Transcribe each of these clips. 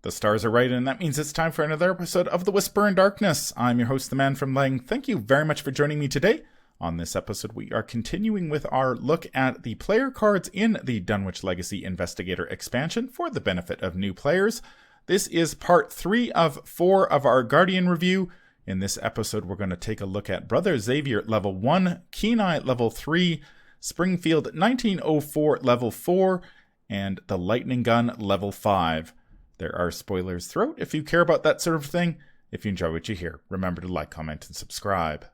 The stars are right, and that means it's time for another episode of The Whisper in Darkness. I'm your host, the Manfromleng. Thank you very much for joining me today. On this episode, we are continuing with our look at the player cards in the Dunwich Legacy Investigator Expansion for the benefit of new players. This is part 3 of 4 of our Guardian review. In this episode, we're going to take a look at Brother Xavier level 1, Kenai level 3, Springfield 1904 level 4, and the Lightning Gun level 5. There are spoilers throughout if you care about that sort of thing. If you enjoy what you hear, remember to like, comment, and subscribe.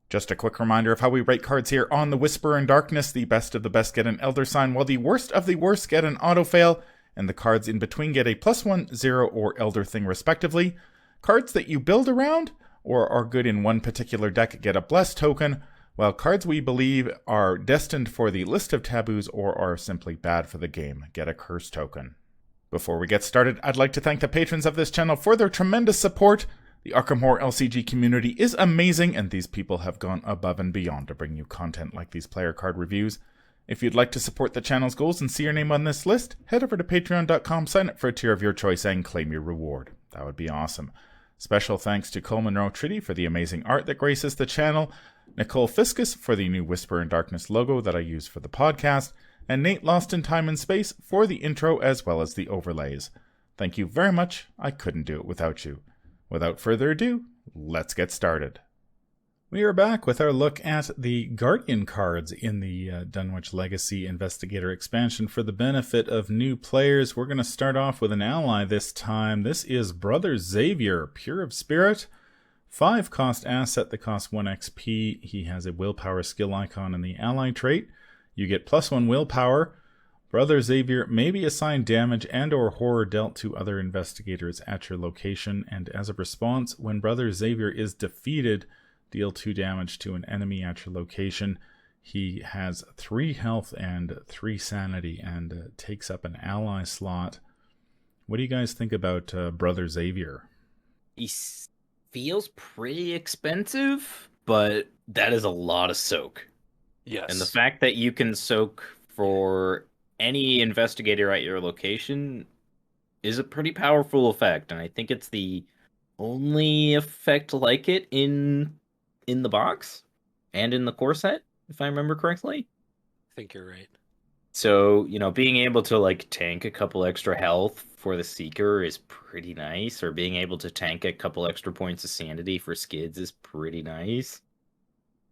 Just a quick reminder of how we rate cards here on The Whisper in Darkness. The best of the best get an Elder Sign, while the worst of the worst get an Auto Fail, and the cards in between get a +1, 0, or Elder Thing respectively. Cards that you build around or are good in one particular deck get a Bless token, while cards we believe are destined for the list of taboos or are simply bad for the game get a Curse token. Before we get started, I'd like to thank the patrons of this channel for their tremendous support. The Arkham Horror LCG community is amazing, and these people have gone above and beyond to bring you content like these player card reviews. If you'd like to support the channel's goals and see your name on this list, head over to patreon.com, sign up for a tier of your choice, and claim your reward. That would be awesome. Special thanks to Cole Monroe Tritty for the amazing art that graces the channel, Nicole Fiscus for the new Whisper in Darkness logo that I use for the podcast, and Nate Lost in Time and Space for the intro as well as the overlays. Thank you very much. I couldn't do it without you. Without further ado, let's get started. We are back with our look at the Guardian cards in the Dunwich Legacy Investigator Expansion for the benefit of new players. We're going to start off with an ally this time. This is Brother Xavier, Pure of Spirit. 5 cost asset that costs 1 XP. He has a willpower skill icon in the ally trait. You get +1 willpower. Brother Xavier may be assigned damage and or horror dealt to other investigators at your location, and as a response, when Brother Xavier is defeated, deal 2 damage to an enemy at your location. He has 3 health and 3 sanity and takes up an ally slot. What do you guys think about Brother Xavier? He feels pretty expensive, but that is a lot of soak. Yes. And the fact that you can soak for any investigator at your location is a pretty powerful effect, and I think it's the only effect like it in the box and in the core set, if I remember correctly. I think you're right. So, being able to like tank a couple extra health for the Seeker is pretty nice, or being able to tank a couple extra points of sanity for Skids is pretty nice.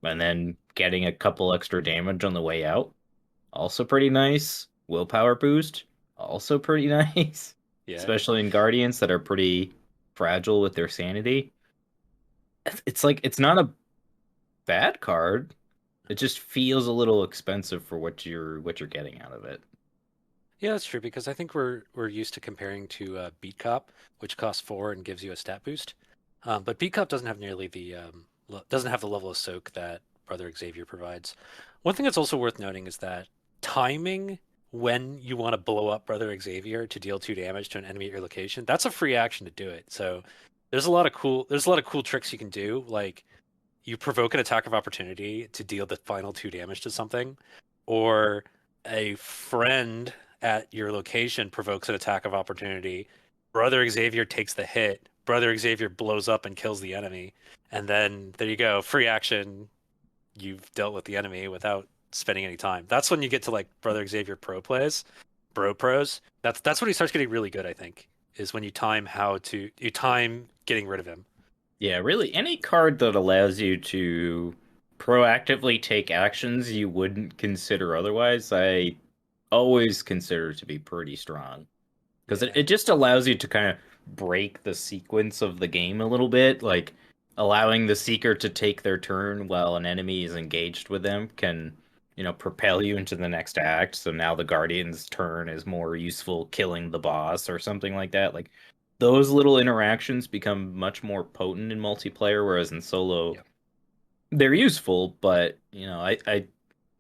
And then getting a couple extra damage on the way out, also pretty nice. Willpower boost, also pretty nice. Yeah. Especially in Guardians that are pretty fragile with their sanity. It's not a bad card. It just feels a little expensive for what you're getting out of it. Yeah, that's true, because I think we're used to comparing to Beat Cop, which costs 4 and gives you a stat boost. But Beat Cop doesn't have nearly the doesn't have the level of soak that Brother Xavier provides. One thing that's also worth noting is that timing when you want to blow up Brother Xavier to deal 2 damage to an enemy at your location, that's a free action to do it. So there's a lot of cool tricks you can do, like you provoke an attack of opportunity to deal the final 2 damage to something, or a friend at your location provokes an attack of opportunity. Brother Xavier takes the hit. Brother Xavier blows up and kills the enemy. And then there you go, free action. You've dealt with the enemy without spending any time. That's when you get to like Brother Xavier pro pros. That's when he starts getting really good, I think, is when you time getting rid of him. Yeah, really, any card that allows you to proactively take actions you wouldn't consider otherwise, I always consider to be pretty strong. Because it just allows you to kind of break the sequence of the game a little bit. Like, allowing the Seeker to take their turn while an enemy is engaged with them can, propel you into the next act. So now the Guardian's turn is more useful killing the boss or something like that. Like, those little interactions become much more potent in multiplayer, whereas in solo, they're useful, but, I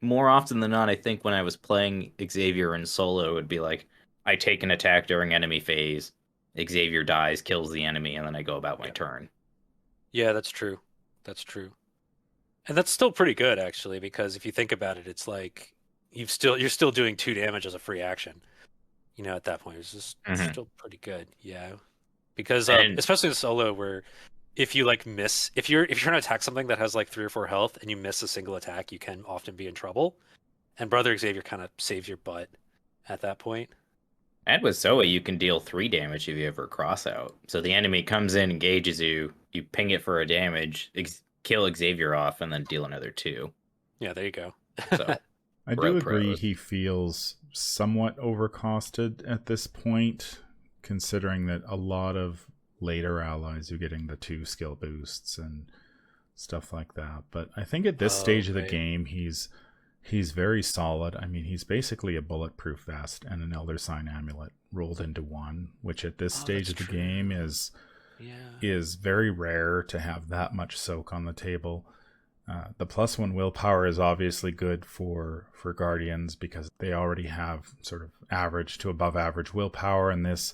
more often than not, I think when I was playing Xavier in solo, it would be like, I take an attack during enemy phase, Xavier dies, kills the enemy, and then I go about my turn. Yeah, that's true. And that's still pretty good, actually, because if you think about it, it's like you're still doing 2 damage as a free action. at that point, it's just Mhm. still pretty good. Yeah. Because And especially in solo, where if you like miss, if you're trying to attack something that has like 3 or 4 health and you miss a single attack, you can often be in trouble. And Brother Xavier kind of saves your butt at that point. with Zoe, you can deal 3 damage if you ever cross out. So the enemy comes in, engages you, you ping it for a damage, kill Xavier off, and then deal another 2. Yeah, there you go. So I do agree he feels somewhat overcosted at this point, considering that a lot of later allies are getting the 2 skill boosts and stuff like that. But I think at this stage of the game, he's very solid. I mean, he's basically a bulletproof vest and an Elder Sign amulet rolled into one, which at this stage of the game is very rare to have that much soak on the table. The +1 willpower is obviously good for Guardians because they already have sort of average to above average willpower, and this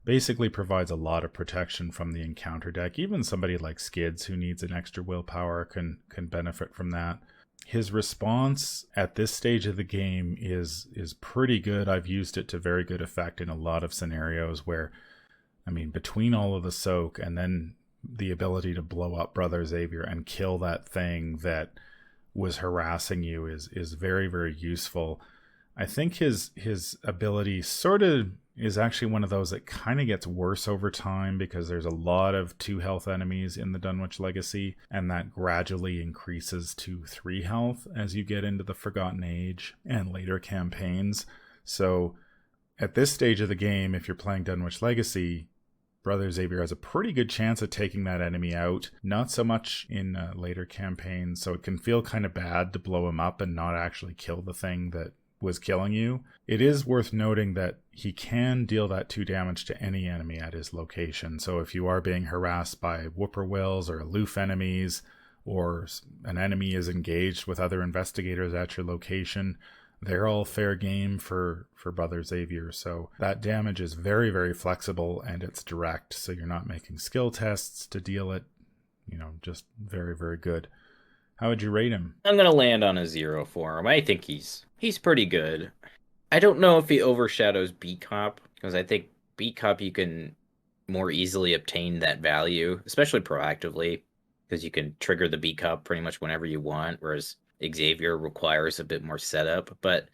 basically provides a lot of protection from the encounter deck. Even somebody like Skids, who needs an extra willpower, can benefit from that. His response at this stage of the game is pretty good. I've used it to very good effect in a lot of scenarios where, I mean, between all of the soak and then the ability to blow up Brother Xavier and kill that thing that was harassing you is very, very useful. I think his ability sort of is actually one of those that kind of gets worse over time because there's a lot of 2 health enemies in the Dunwich Legacy, and that gradually increases to 3 health as you get into the Forgotten Age and later campaigns. So at this stage of the game, if you're playing Dunwich Legacy, Brother Xavier has a pretty good chance of taking that enemy out. Not so much in later campaigns, so it can feel kind of bad to blow him up and not actually kill the thing that was killing you. It is worth noting that he can deal that 2 damage to any enemy at his location. So if you are being harassed by whippoorwills or aloof enemies, or an enemy is engaged with other investigators at your location, they're all fair game for Brother Xavier. So that damage is very, very flexible and it's direct. So you're not making skill tests to deal it. Just very, very good. How would you rate him? I'm going to land on a 0 for him. I think he's pretty good. I don't know if he overshadows Beat Cop, because I think Beat Cop you can more easily obtain that value, especially proactively, because you can trigger the Beat Cop pretty much whenever you want, whereas Xavier requires a bit more setup. But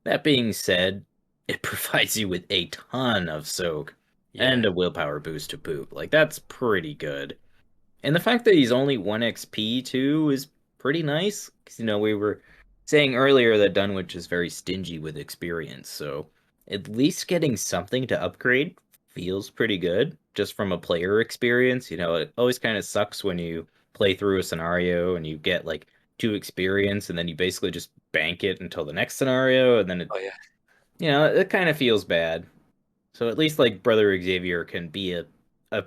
that being said, it provides you with a ton of soak and a willpower boost to boot. Like, that's pretty good. And the fact that he's only 1 XP too is pretty nice, because we were saying earlier that Dunwich is very stingy with experience, so at least getting something to upgrade feels pretty good just from a player experience. It always kind of sucks when you play through a scenario and you get like 2 experience and then you basically just bank it until the next scenario, and then it kind of feels bad. So at least like Brother Xavier can be a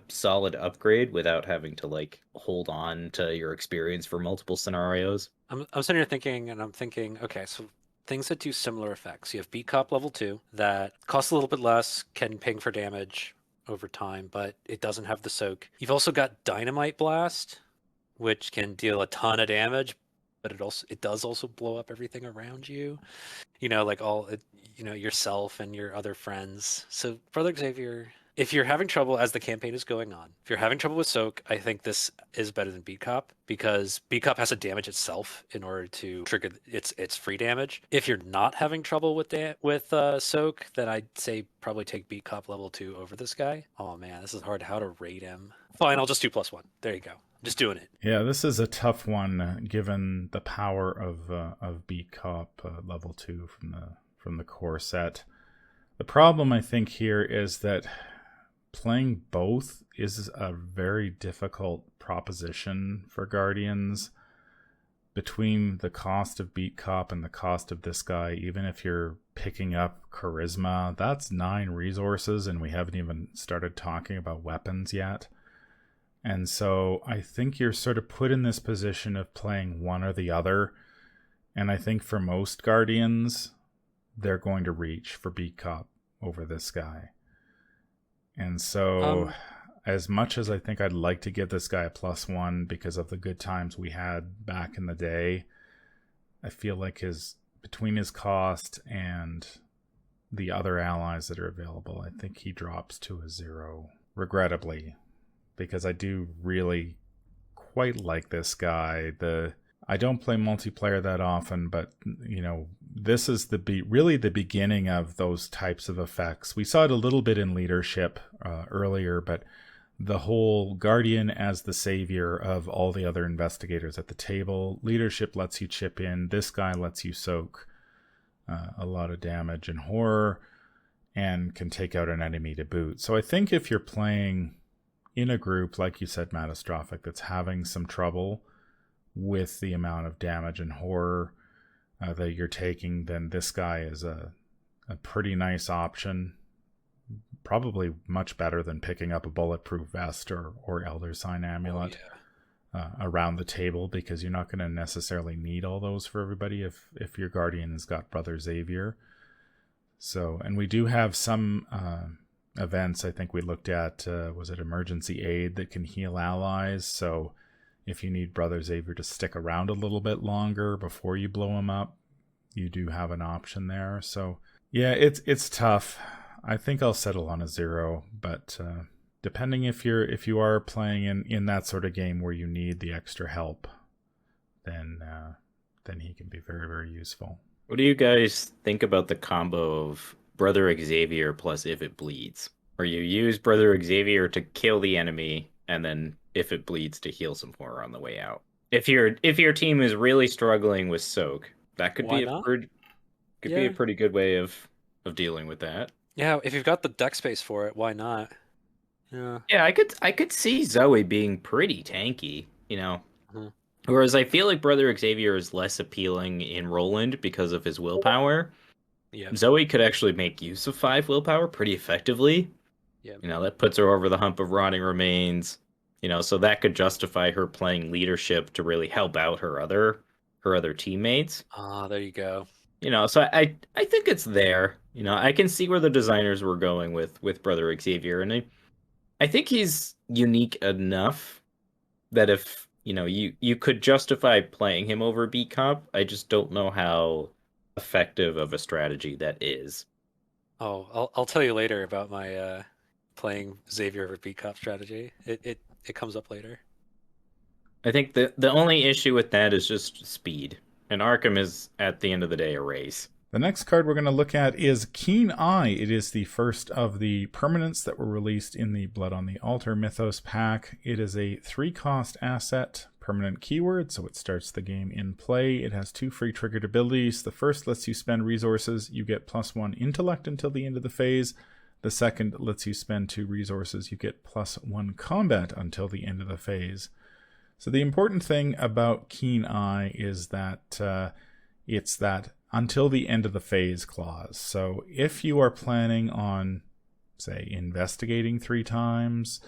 solid upgrade without having to like hold on to your experience for multiple scenarios. I'm sitting here thinking, and I'm thinking, okay, so things that do similar effects. You have Beat Cop level 2 that costs a little bit less, can ping for damage over time, but it doesn't have the soak. You've also got Dynamite Blast, which can deal a ton of damage, but it does also blow up everything around you. Like yourself and your other friends. So Brother Xavier, if you're having trouble as the campaign is going on, if you're having trouble with soak, I think this is better than Beat Cop, because Beat Cop has to damage itself in order to trigger its free damage. If you're not having trouble with soak, then I'd say probably take Beat Cop level 2 over this guy. Oh man, this is hard. How to rate him? Fine, I'll just do +1. There you go. Just doing it. Yeah, this is a tough one given the power of Beat Cop level 2 from the core set. The problem I think here is that playing both is a very difficult proposition for Guardians. Between the cost of Beat Cop and the cost of this guy, even if you're picking up Charisma, that's 9 resources, and we haven't even started talking about weapons yet. And so I think you're sort of put in this position of playing one or the other. And I think for most Guardians, they're going to reach for Beat Cop over this guy. And so as much as I think I'd like to give this guy a +1 because of the good times we had back in the day, I feel like between his cost and the other allies that are available. I think he drops to a 0, regrettably, because I do really quite like this guy. I don't play multiplayer that often, but this is really the beginning of those types of effects. We saw it a little bit in leadership earlier, but the whole Guardian as the savior of all the other investigators at the table. Leadership lets you chip in. This guy lets you soak a lot of damage and horror and can take out an enemy to boot. So I think if you're playing in a group, like you said, Mattastrophic, that's having some trouble with the amount of damage and horror that you're taking, then this guy is a pretty nice option. Probably much better than picking up a bulletproof vest or Elder Sign Amulet around the table, because you're not going to necessarily need all those for everybody if your Guardian has got Brother Xavier. So, and we do have some events. I think we looked at, was it Emergency Aid that can heal allies? So if you need Brother Xavier to stick around a little bit longer before you blow him up, you do have an option there. So yeah, it's tough. I think I'll settle on a 0, but depending if you are playing in that sort of game where you need the extra help, then he can be very, very useful. What do you guys think about the combo of Brother Xavier plus If It Bleeds? Where you use Brother Xavier to kill the enemy, and then If It Bleeds to heal some horror on the way out. If your team is really struggling with soak, that could be a pretty good way of dealing with that. Yeah, if you've got the deck space for it, why not? Yeah. Yeah, I could see Zoe being pretty tanky, Mm-hmm. Whereas I feel like Brother Xavier is less appealing in Roland because of his willpower. Yeah. Zoe could actually make use of 5 willpower pretty effectively. Yeah. That puts her over the hump of Rotting Remains. So that could justify her playing leadership to really help out her other teammates. Ah, there you go. So I think it's there. I can see where the designers were going with Brother Xavier, and I think he's unique enough that if you could justify playing him over Beat Cop. I just don't know how effective of a strategy that is. Oh, I'll tell you later about my playing Xavier over Beat Cop strategy. It comes up later. I think the only issue with that is just speed. And Arkham is, at the end of the day, a race. The next card we're going to look at is Keen Eye. It is the first of the permanents that were released in the Blood on the Altar Mythos pack. It is a 3-cost asset, permanent keyword, so it starts the game in play. It has 2 free triggered abilities. The first lets you spend resources. You get +1 intellect until the end of the phase. The second lets you spend 2 resources. You get +1 combat until the end of the phase. So the important thing about Keen Eye is that it's that until the end of the phase clause. So if you are planning on, say, investigating 3 times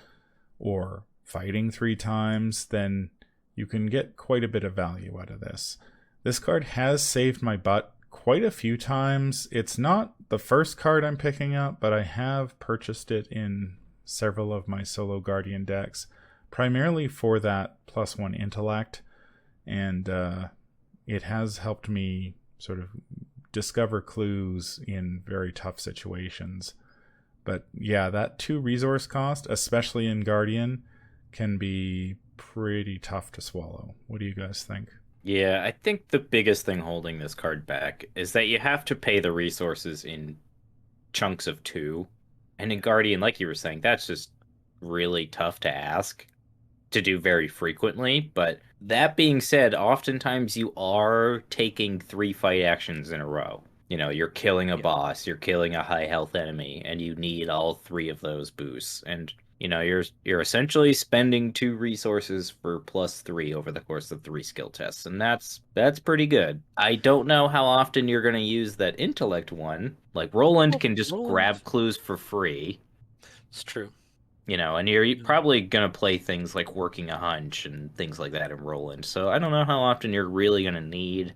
or fighting 3 times, then you can get quite a bit of value out of this. This card has saved my butt quite a few times. It's not the first card I'm picking up, but I have purchased it in several of my solo Guardian decks, primarily for that +1 intellect, and it has helped me sort of discover clues in very tough situations. But yeah, that 2 resource cost, especially in Guardian, can be pretty tough to swallow. What do you guys think? Yeah, I think the biggest thing holding this card back is that you have to pay the resources in chunks of 2. And in Guardian, like you were saying, that's just really tough to ask to do very frequently. But that being said, oftentimes you are taking 3 fight actions in a row. You're killing a boss, you're killing a high health enemy, and you need all 3 of those boosts. And you're essentially spending 2 resources for +3 over the course of 3 skill tests, and that's pretty good. I don't know how often you're going to use that intellect one. Like Roland can just grab clues for free. It's true. And you're probably going to play things like working a hunch and things like that in Roland. So I don't know how often you're really going to need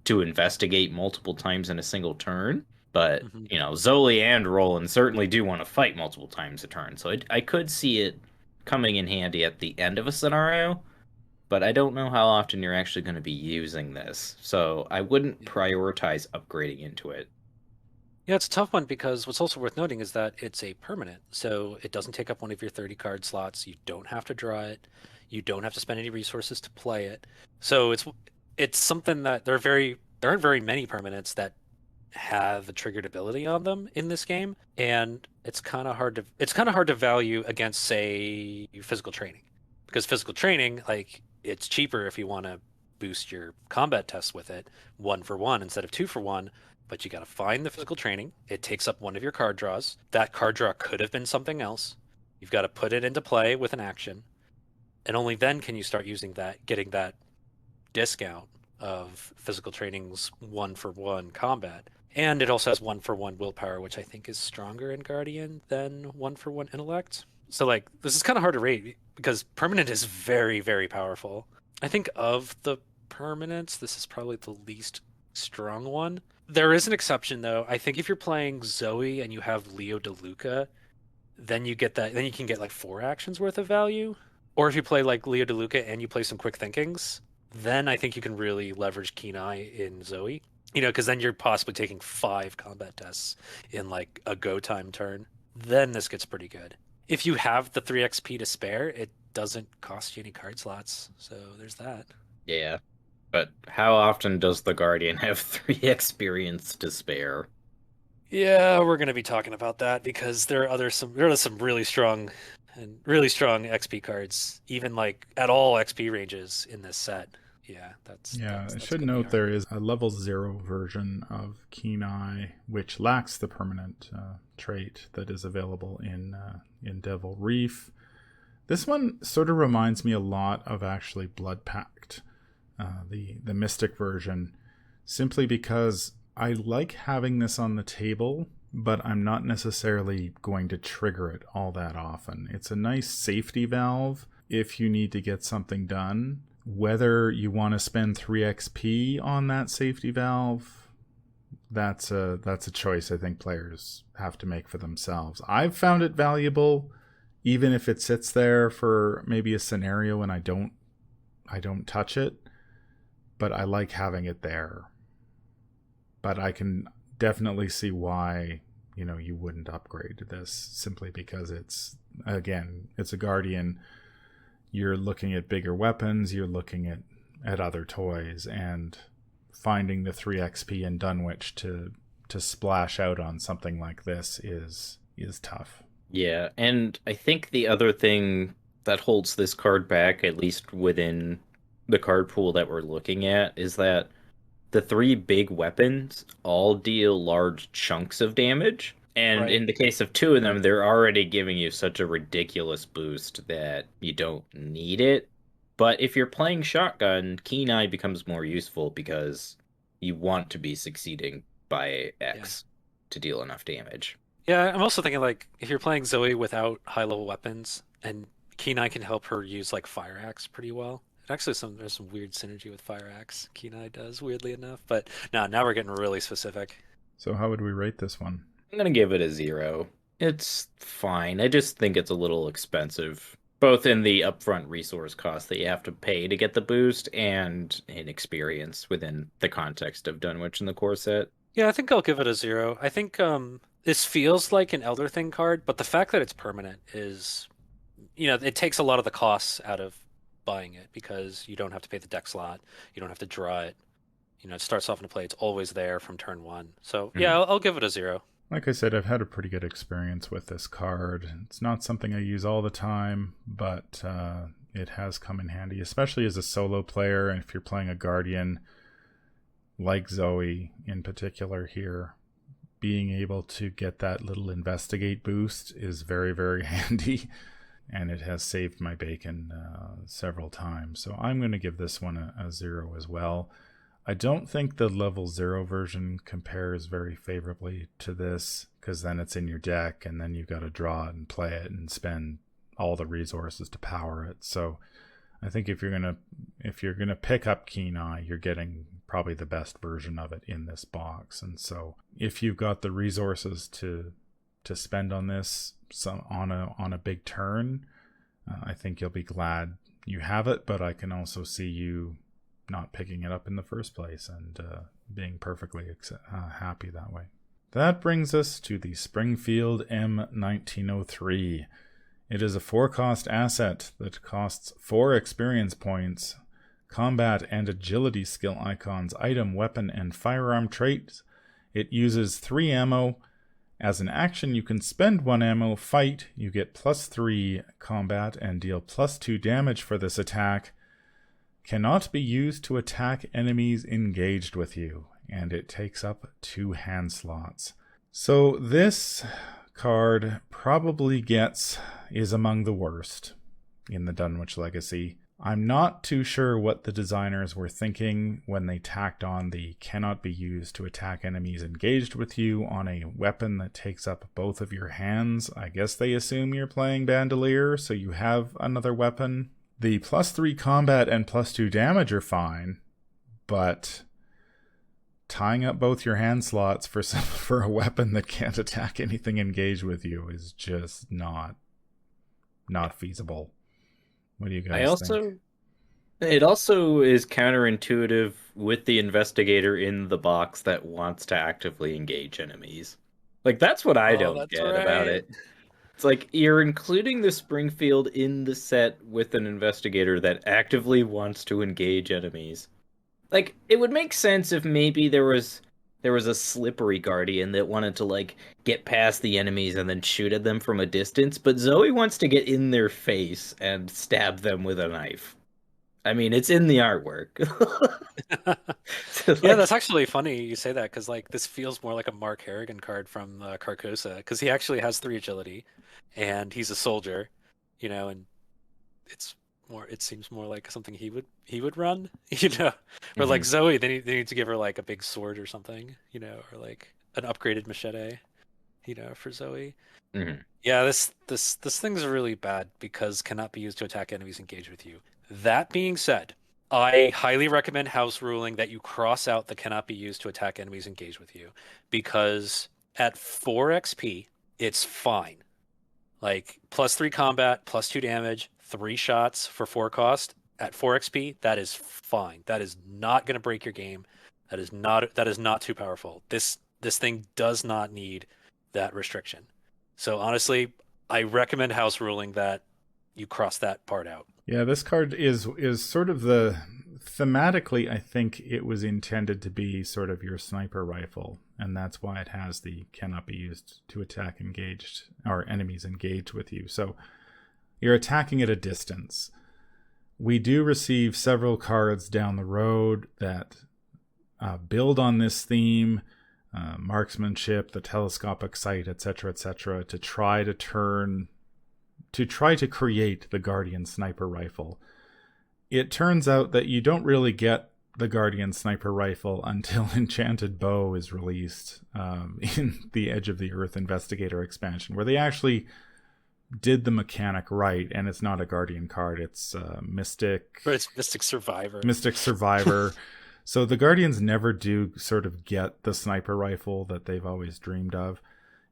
to investigate multiple times in a single turn. But, Zoli and Roland certainly do want to fight multiple times a turn. So I could see it coming in handy at the end of a scenario. But I don't know how often you're actually going to be using this. So I wouldn't prioritize upgrading into it. Yeah, it's a tough one because what's also worth noting is that it's a permanent. So it doesn't take up one of your 30 card slots. You don't have to draw it. You don't have to spend any resources to play it. So it's something that there aren't very many permanents that have a triggered ability on them in this game, and it's kind of hard to value against, say, physical training, because physical training, like, it's cheaper if you want to boost your combat tests with it 1 for 1 instead of 2 for 1. But you got to find the physical training. It takes up one of your card draws. That card draw could have been something else. You've got to put it into play with an action, and only then can you start using that, getting that discount of physical training's 1 for 1 combat. And it also has 1 for 1 willpower, which I think is stronger in Guardian than 1 for 1 intellect. So, like, this is kind of hard to rate because permanent is very, very powerful. I think of the permanents, this is probably the least strong one. There is an exception, though. I think if you're playing Zoe and you have Leo DeLuca, then you get that. Then you can get like 4 actions worth of value. Or if you play like Leo DeLuca and you play some quick thinkings, then I think you can really leverage Keen Eye in Zoe. Because then you're possibly taking 5 combat tests in like a go time turn. Then this gets pretty good. If you have the 3 XP to spare, it doesn't cost you any card slots. So there's that. Yeah. But how often does the Guardian have 3 experience to spare? Yeah, we're going to be talking about that because there are some really strong XP cards, even like at all XP ranges in this set. Yeah, I that's should gonna be note hard. there is a level 0 version of Keen Eye, which lacks the permanent trait that is available in Devil Reef. This one sort of reminds me a lot of actually Blood Pact, the Mystic version, simply because I like having this on the table, but I'm not necessarily going to trigger it all that often. It's a nice safety valve if you need to get something done. Whether you want to spend 3 XP on that safety valve, that's a choice I think players have to make for themselves. I've found it valuable, even if it sits there for maybe a scenario and I don't touch it, but I like having it there. But I can definitely see why you wouldn't upgrade to this, simply because it's a Guardian. You're looking at bigger weapons, you're looking at other toys, and finding the 3 XP in Dunwich to splash out on something like this is tough. Yeah, and I think the other thing that holds this card back, at least within the card pool that we're looking at, is that the 3 big weapons all deal large chunks of damage. And Right. in the case of 2 of them, they're already giving you such a ridiculous boost that you don't need it. But if you're playing shotgun, Keen Eye becomes more useful because you want to be succeeding by Yeah. X to deal enough damage. Yeah, I'm also thinking like if you're playing Zoe without high level weapons, and Kenai can help her use like Fire Axe pretty well. Actually, there's some weird synergy with Fire Axe. Kenai does, weirdly enough. But no, now we're getting really specific. So how would we rate this one? I'm gonna give it a 0. It's fine. I just think it's a little expensive, both in the upfront resource cost that you have to pay to get the boost and in experience within the context of Dunwich and the core set. Yeah, I think I'll give it a 0. I think this feels like an Elder Thing card, but the fact that it's permanent is, it takes a lot of the costs out of buying it because you don't have to pay the deck slot, you don't have to draw it. It starts off in a play, it's always there from turn 1. So yeah, I'll give it a 0. Like I said, I've had a pretty good experience with this card. It's not something I use all the time, but it has come in handy, especially as a solo player. And if you're playing a Guardian, like Zoe in particular here, being able to get that little investigate boost is very, very handy. And it has saved my bacon several times. So I'm going to give this one a 0 as well. I don't think the level 0 version compares very favorably to this, because then it's in your deck and then you've got to draw it and play it and spend all the resources to power it. So I think if you're gonna pick up Keen Eye, you're getting probably the best version of it in this box. And so if you've got the resources to spend on this on a big turn, I think you'll be glad you have it. But I can also see you not picking it up in the first place and being perfectly happy that way. That brings us to the Springfield M1903. It is a 4-cost asset that costs 4 experience points, combat and agility skill icons, item, weapon, and firearm traits. It uses 3 ammo. As an action, you can spend 1 ammo, fight, you get +3 combat, and deal +2 damage for this attack. Cannot be used to attack enemies engaged with you, and it takes up 2 hand slots. So this card probably is among the worst in the Dunwich Legacy. I'm not too sure what the designers were thinking when they tacked on the cannot be used to attack enemies engaged with you on a weapon that takes up both of your hands. I guess they assume you're playing Bandolier, so you have another weapon. The +3 combat and +2 damage are fine, but tying up both your hand slots for a weapon that can't attack anything engaged with you is just not feasible. What do you guys think? It also is counterintuitive with the investigator in the box that wants to actively engage enemies. Like, that's what I don't get about it. It's like, you're including the Springfield in the set with an investigator that actively wants to engage enemies. Like, it would make sense if maybe there was a slippery guardian that wanted to, like, get past the enemies and then shoot at them from a distance, but Zoe wants to get in their face and stab them with a knife. I mean, it's in the artwork. So, yeah, that's actually funny you say that, because like this feels more like a Mark Harrigan card from Carcosa, because he actually has 3 agility, and he's a soldier, and it seems more like something he would run, or like Zoe, they need to give her like a big sword or something, or like an upgraded machete, for Zoe. Yeah, this thing's really bad because cannot be used to attack enemies engaged with you. That being said, I highly recommend house ruling that you cross out the cannot be used to attack enemies engaged with you, because at 4 XP, it's fine. Like +3 combat, +2 damage, 3 shots for 4 cost at 4 XP, that is fine. That is not going to break your game. That is not too powerful. This thing does not need that restriction. So honestly, I recommend house ruling that you cross that part out. Yeah, this card is sort of thematically, I think it was intended to be sort of your sniper rifle, and that's why it has the cannot be used to attack engaged or enemies engaged with you. So you're attacking at a distance. We do receive several cards down the road that build on this theme, marksmanship, the telescopic sight, etc., to try to create the Guardian Sniper Rifle. It turns out that you don't really get the Guardian Sniper Rifle until Enchanted Bow is released in the Edge of the Earth Investigator Expansion, where they actually did the mechanic right, and it's not a Guardian card, it's Mystic... But it's Mystic Survivor. Mystic Survivor. So the Guardians never do sort of get the sniper rifle that they've always dreamed of.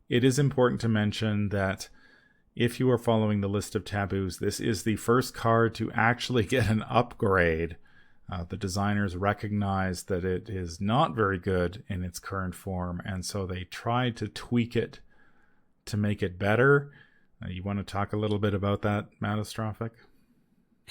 It is important to mention that if you are following the list of taboos, this is the first card to actually get an upgrade. The designers recognize that it is not very good in its current form, and so they tried to tweak it to make it better. You want to talk a little bit about that, Mattastrophic?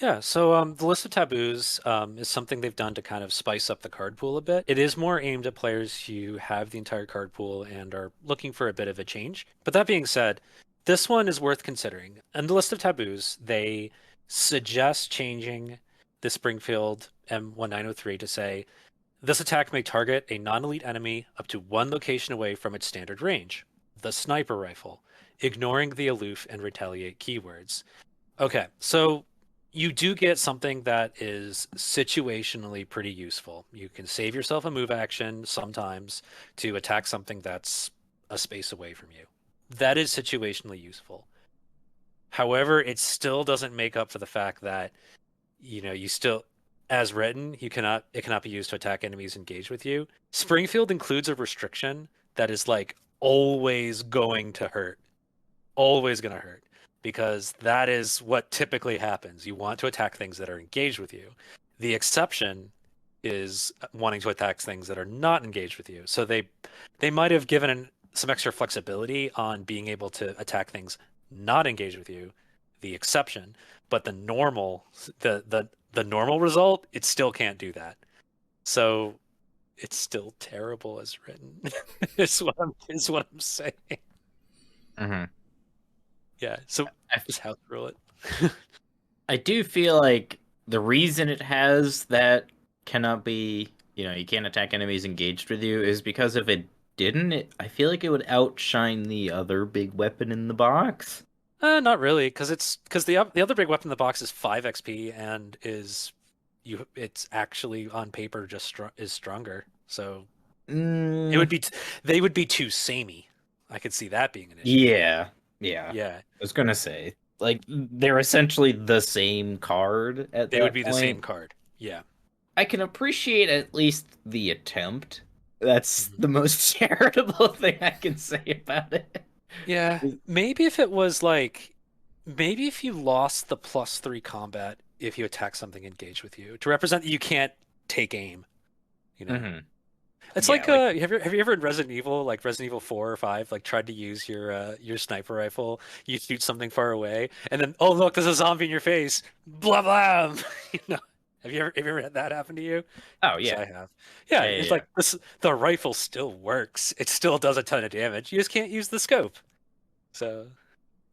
Yeah, so the list of taboos is something they've done to kind of spice up the card pool a bit. It is more aimed at players who have the entire card pool and are looking for a bit of a change. But that being said, this one is worth considering. In the list of taboos, they suggest changing the Springfield M1903 to say, this attack may target a non-elite enemy up to 1 location away from its standard range, the sniper rifle, ignoring the aloof and retaliate keywords. Okay, so you do get something that is situationally pretty useful. You can save yourself a move action sometimes to attack something that's a space away from you. That is situationally useful. However, it still doesn't make up for the fact that, you still, as written, it cannot be used to attack enemies engaged with you. Springfield includes a restriction that is like always going to hurt. Always going to hurt. Because that is what typically happens. You want to attack things that are engaged with you. The exception is wanting to attack things that are not engaged with you. So they might have given some extra flexibility on being able to attack things not engaged with you, the exception, but the normal result, it still can't do that. So it's still terrible as written. is what I'm saying. Mm-hmm. Yeah. So I, just house rule it. I do feel like the reason it has that cannot be, you can't attack enemies engaged with you is because if it didn't, I feel like it would outshine the other big weapon in the box. Not really, because the other big weapon in the box is 5 XP and it's actually on paper just is stronger. So it would be they would be too samey. I could see that being an issue. Yeah. Yeah. I was gonna say, like, they're essentially the same card at They that would be point. the same card. Yeah. I can appreciate at least the attempt. That's the most charitable thing I can say about it. Yeah. Maybe if it was like, maybe if you lost the +3 combat if you attack something engaged with you to represent that you can't take aim. Mm-hmm. It's Yeah, like, have you ever in Resident Evil, like Resident Evil 4 or 5, like tried to use your sniper rifle, you shoot something far away, and then, oh look, there's a zombie in your face, blah blah. Have you ever had that happen to you? Oh 'Cause yeah. I have. Yeah, it's like the rifle still works. It still does a ton of damage. You just can't use the scope. So,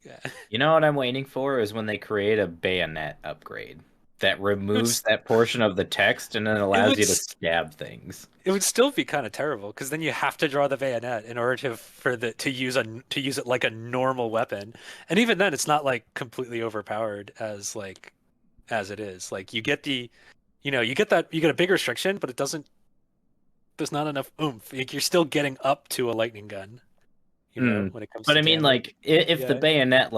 yeah. You know what I'm waiting for is when they create a bayonet upgrade that removes that portion of the text and then allows you to stab things. It would still be kind of terrible because then you have to draw the bayonet in order to use it like a normal weapon, and even then, it's not like completely overpowered as it is. Like you get you get a big restriction, but it doesn't. There's not enough oomph. Like, you're still getting up to a lightning gun. When it comes. But to I mean, damage. like, if the bayonet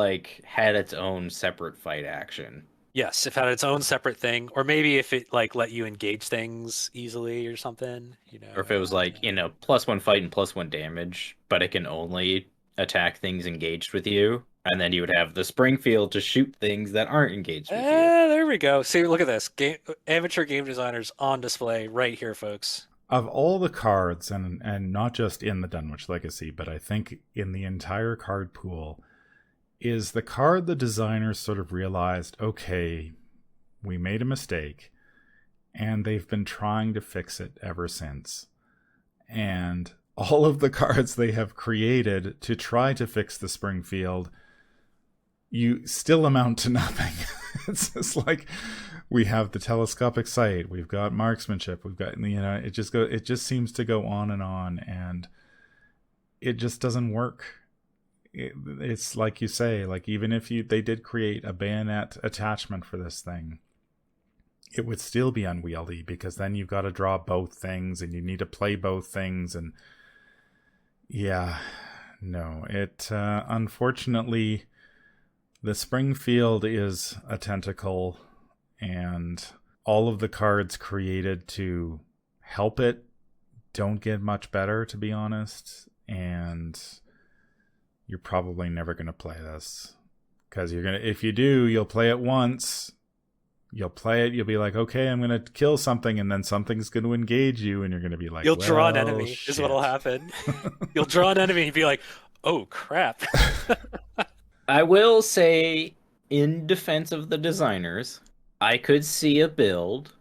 had its own separate fight action. Yes, if it had its own separate thing, or maybe if it let you engage things easily or something, Or if it was +1 fight and +1 damage, but it can only attack things engaged with you, and then you would have the Springfield to shoot things that aren't engaged with you. There we go. See, look at this. Amateur game designers on display right here, folks. Of all the cards, and not just in the Dunwich Legacy, but I think in the entire card pool, is the card the designers sort of realized, okay, we made a mistake, and they've been trying to fix it ever since. And all of the cards they have created to try to fix the Springfield, you still amount to nothing. It's just like, we have the telescopic sight, we've got marksmanship, we've got, it just seems to go on, and it just doesn't work. It's like you say, like, even if they did create a bayonet attachment for this thing, it would still be unwieldy, because then you've got to draw both things and you need to play both things, and it unfortunately, the Springfield is a tentacle, and all of the cards created to help it don't get much better, to be honest, and you're probably never going to play this, because if you do, you'll play it once, you'll be like, okay, I'm going to kill something, and then something's going to engage you, and you're going to be like, you'll draw an enemy, is what'll happen. You'll draw an enemy and be like, oh crap. I will say, in defense of the designers, I could see a build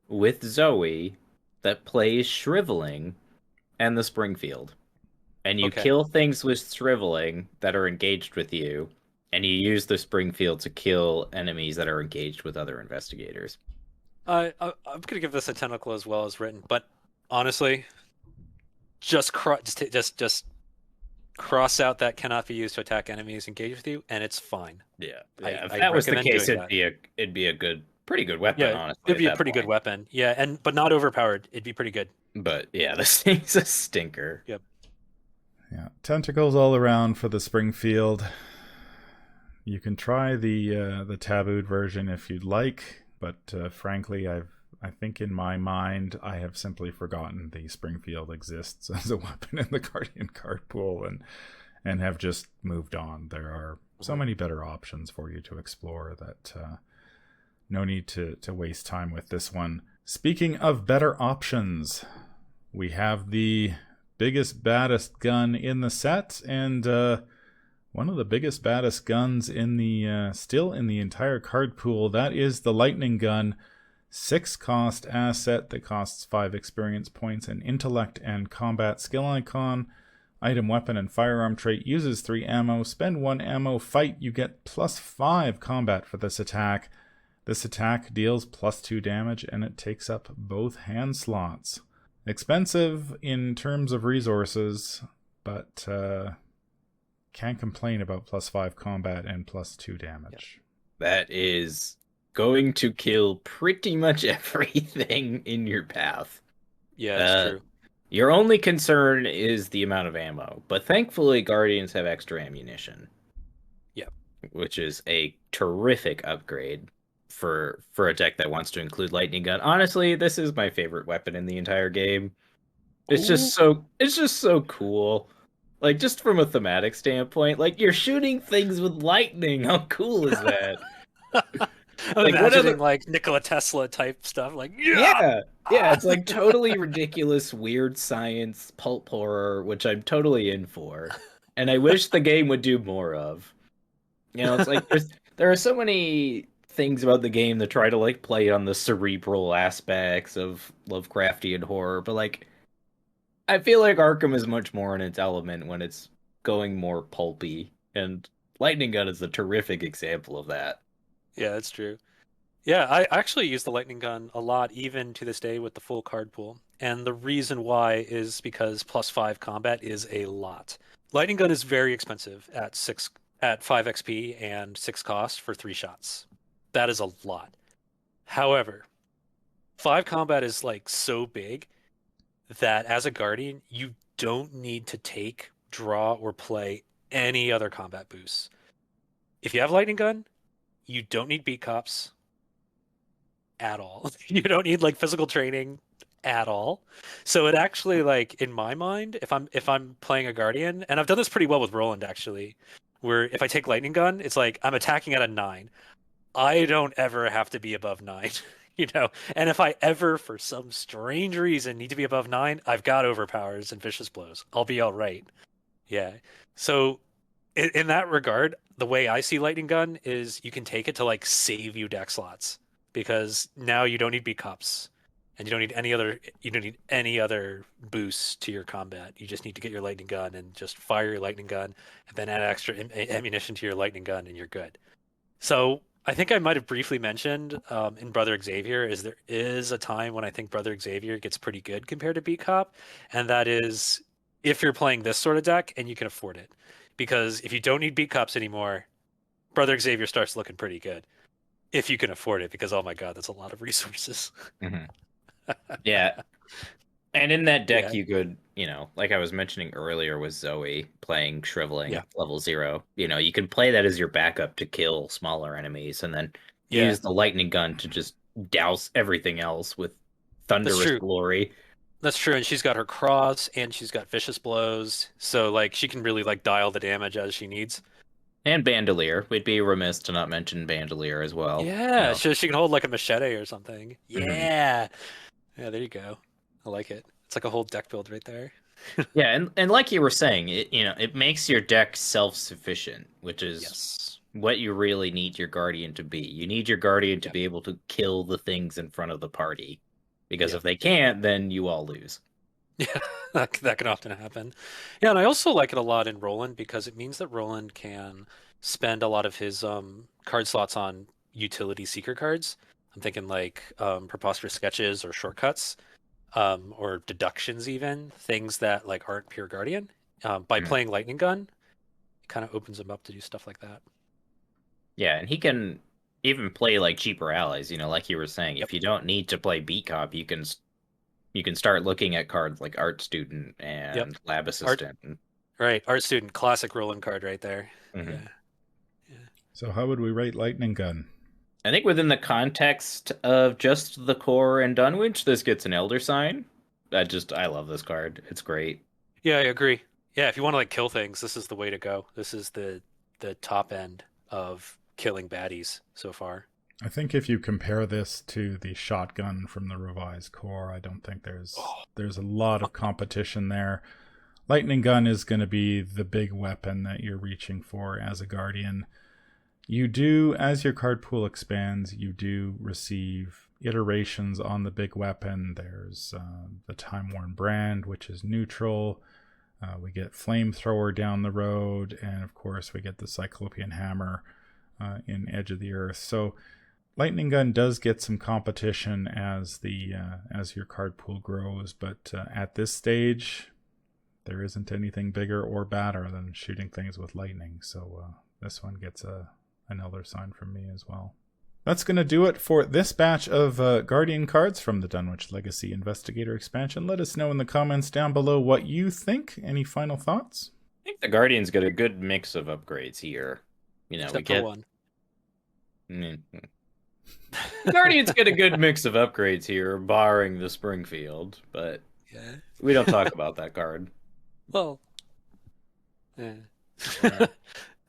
with Zoe that plays Shriveling and the Springfield. And you kill things with Shriveling that are engaged with you, and you use the Springfield to kill enemies that are engaged with other investigators. I'm going to give this a tentacle as well as written, but honestly, just cross out that cannot be used to attack enemies engaged with you, and it's fine. Yeah. If that was the case, it'd be a pretty good weapon, honestly. It'd be a pretty good weapon. Yeah, but not overpowered. It'd be pretty good. But yeah, this thing's a stinker. Yep. Yeah, tentacles all around for the Springfield. You can try the tabooed version if you'd like, but frankly, I think in my mind, I have simply forgotten the Springfield exists as a weapon in the Guardian card pool, and have just moved on. There are so many better options for you to explore that no need to waste time with this one. Speaking of better options, we have the biggest, baddest gun in the set, and one of the biggest, baddest guns in the still in the entire card pool. That is the Lightning Gun, 6 cost asset that costs 5 experience points, an intellect and combat skill icon. Item, weapon, and firearm trait, uses 3 ammo. Spend 1 ammo, fight. You get +5 combat for this attack. This attack deals +2 damage, and it takes up both hand slots. Expensive in terms of resources, but can't complain about +5 combat and +2 damage. That is going to kill pretty much everything in your path. Yeah, that's true. Your only concern is the amount of ammo, but thankfully Guardians have extra ammunition. Yep. Which is a terrific upgrade for a deck that wants to include Lightning Gun. Honestly, this is my favorite weapon in the entire game. It's just so cool. Like, just from a thematic standpoint, like, you're shooting things with lightning. How cool is that? I'm imagining like Nikola Tesla type stuff. Like, yeah, it's like totally ridiculous, weird science, pulp horror, which I'm totally in for, and I wish the game would do more of. You know, it's like there are so many things about the game that try to like play on the cerebral aspects of Lovecraftian horror, but like, I feel like Arkham is much more in its element when it's going more pulpy, and Lightning Gun is a terrific example of that. Yeah, that's true. Yeah, I actually use the Lightning Gun a lot, even to this day with the full card pool. And the reason why is because +5 combat is a lot. Lightning Gun is very expensive at 5 XP and 6 cost for 3 shots. That is a lot. However, 5 combat is like so big that as a Guardian, you don't need to take, draw, or play any other combat boosts. If you have Lightning Gun, you don't need beat cops at all. You don't need like physical training at all. So it actually, like, in my mind, if I'm playing a Guardian, and I've done this pretty well with Roland actually, where if I take Lightning Gun, it's like I'm attacking at a 9. I don't ever have to be above 9. You know, and if I ever, for some strange reason, need to be above 9, I've got overpowers and vicious blows. I'll be all right. Yeah. So in that regard, the way I see Lightning Gun is you can take it to like save you deck slots, because now you don't need beat cops and you don't need any other boosts to your combat. You just need to get your Lightning Gun and just fire your Lightning Gun and then add extra ammunition to your Lightning Gun and you're good. So I think I might have briefly mentioned in Brother Xavier is there is a time when I think Brother Xavier gets pretty good compared to Beat Cop, and that is if you're playing this sort of deck and you can afford it. Because if you don't need beat cops anymore, Brother Xavier starts looking pretty good. If you can afford it, because oh my god, that's a lot of resources. Mm-hmm. Yeah. And in that deck, you could, you know, like I was mentioning earlier with Zoe playing Shriveling level 0, you know, you can play that as your backup to kill smaller enemies and then use the Lightning Gun to just douse everything else with thunderous glory. That's true, and she's got her cross, and she's got vicious blows, so like she can really like dial the damage as she needs. And Bandolier, we'd be remiss to not mention Bandolier as well. Yeah, you know. She can hold like a machete or something. Yeah, yeah, there you go. I like it. It's like a whole deck build right there. Yeah, and like you were saying, it makes your deck self-sufficient, which is what you really need your Guardian to be. You need your Guardian to be able to kill the things in front of the party. Because if they can't, then you all lose. Yeah, that can often happen. Yeah, and I also like it a lot in Roland because it means that Roland can spend a lot of his card slots on utility seeker cards. I'm thinking like preposterous sketches or shortcuts, or deductions even, things that like aren't pure Guardian. By playing Lightning Gun, it kind of opens him up to do stuff like that. Yeah, and he can even play like cheaper allies, you know, like you were saying. If you don't need to play Beat Cop, you can start looking at cards like Art Student and Lab Assistant. Right, Art Student, classic Roland card right there. Mm-hmm. Yeah. So how would we rate Lightning Gun? I think within the context of just the core and Dunwich, this gets an Elder Sign. I love this card. It's great. Yeah, I agree. Yeah, if you want to like kill things, this is the way to go. This is the top end of killing baddies so far. I think if you compare this to the shotgun from the revised core, I don't think there's a lot of competition there. Lightning Gun is going to be the big weapon that you're reaching for as a Guardian. You do, as your card pool expands, you do receive iterations on the big weapon. There's the Time Worn Brand, which is neutral. We get Flamethrower down the road, and of course we get the Cyclopean Hammer in Edge of the Earth. So Lightning Gun does get some competition as your card pool grows, but at this stage, there isn't anything bigger or badder than shooting things with lightning. So this one gets another sign from me as well. That's going to do it for this batch of Guardian cards from the Dunwich Legacy Investigator Expansion. Let us know in the comments down below what you think. Any final thoughts? I think the Guardians get a good mix of upgrades here. You know, Except we get for one. The Guardians get a good mix of upgrades here, barring the Springfield, but Yeah. we don't talk about that card. Well,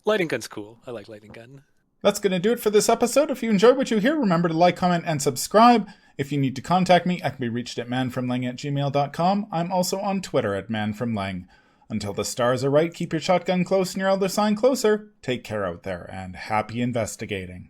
Lightning Gun's cool. I like Lightning Gun. That's going to do it for this episode. If you enjoyed what you hear, remember to like, comment, and subscribe. If you need to contact me, I can be reached at manfromleng@gmail.com. I'm also on Twitter at manfromleng. Until the stars are right, keep your shotgun close and your elder sign closer. Take care out there, and happy investigating.